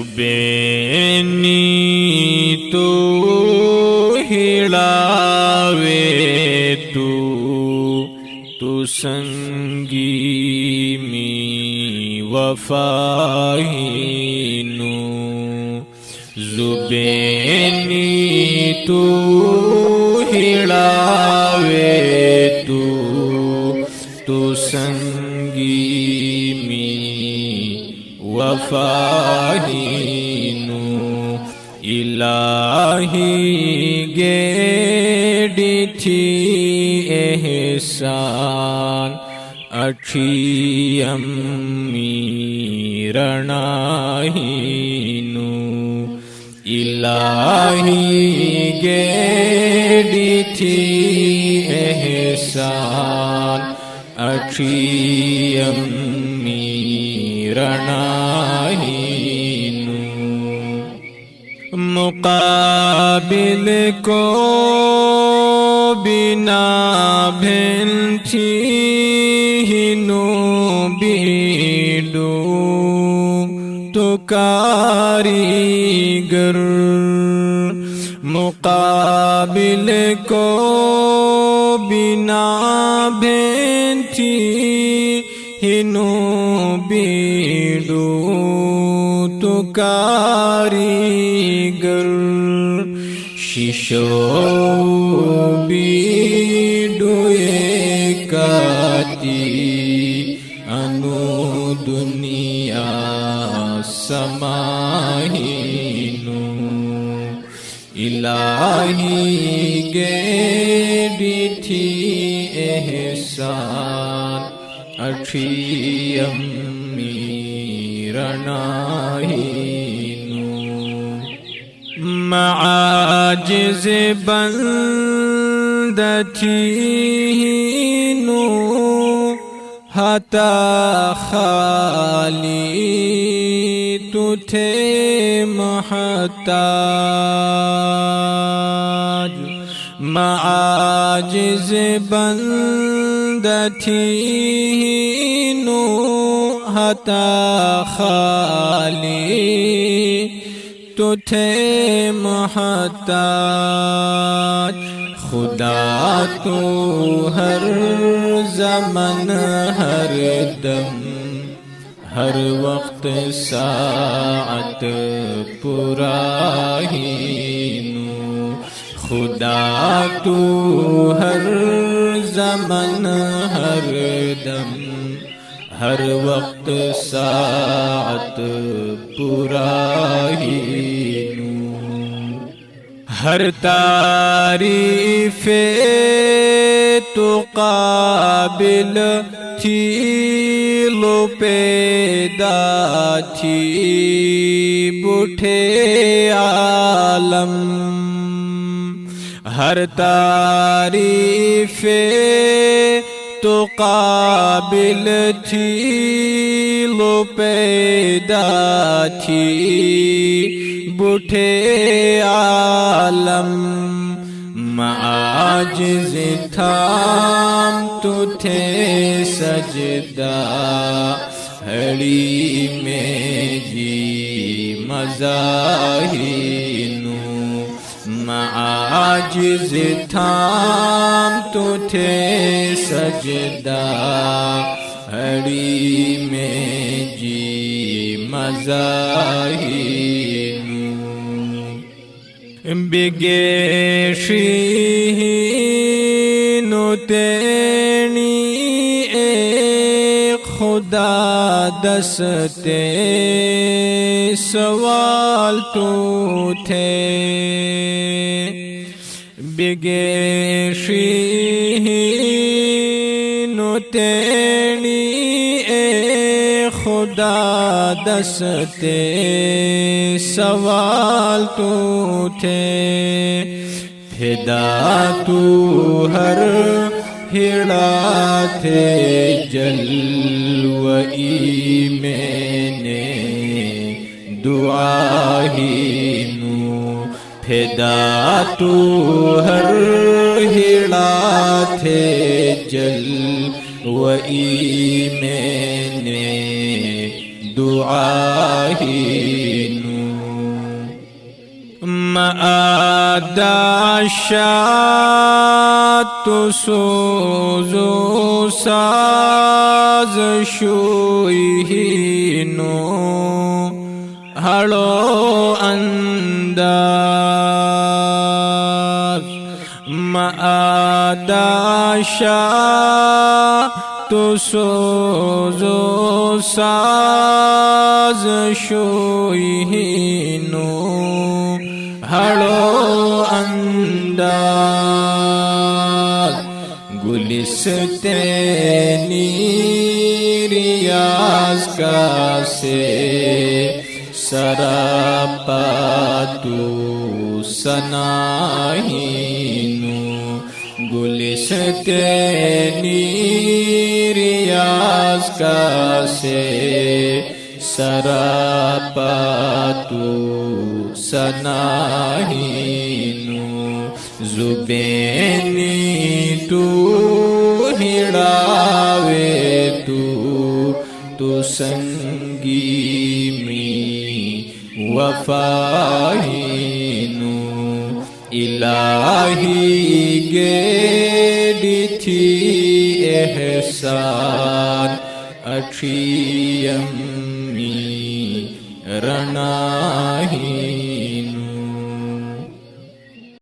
زبینی تو ہڑاوے تو سنگی می وفاہینو زبینی تو ہڑاوے تو سنگی می وفاہینو الہی گیڑی تھی احسان اٹھی امی رناہینو الہی گیڑی تھی احسان اٹھی امی رناہینو مقابل کو بنا بھنتی ہنو بیڈو تو کاریگر مقابل کو بنا بھنتی ہنو بیڈو تو کاریگر شیشو بیڈو ایکاتی انو دنیا سماہینو الہی گیڑی تھی احسان اٹھی امی رناہینو معاجز بندتی نو حتا خالی تو تھے محتاج معاجز بندتی نو حتا خالی تو تھے محتاج خدا تو ہر زمن ہر دم ہر وقت ساعت پراہینو خدا تو ہر زمن ہر دم ہر وقت ساعت پراہینو ہر تعریف تو قابل تھی لو پیدا تھی بوٹھے عالم ہر تعریف تو قابل تھی لو پیدا تھی بوٹھے عالم معاجز تھام تو تھے سجدہ ہڑی میں جی مزاہینو معاجز تھام تو تھے سجدہ ہڑی میں جی مزاہینو بگیشینو تینی اے خدا دستے سوال تو تھے بگیشینو تینی اے خدا دستے سوال تو تھے فدا تو ہر ہڑا تھے جلوئی میں نے دعاہینو فدا تو ہر ہڑا تھے جلوئی میں نے دعاہینو معاداشات سوزو ساز شوئہینو ہڑو انداز معاداشات سوزو ساز شوئہینو ہڑو انداز گلستینی ریاض کا سے سراپاتو سناہینو گلستینی ریاض کا سے سراپاتو سناہینو زبینی تو ہڑاوے تو سنگی می وفاہینو الہی گیڑی تھی احسان اٹھیم رناہی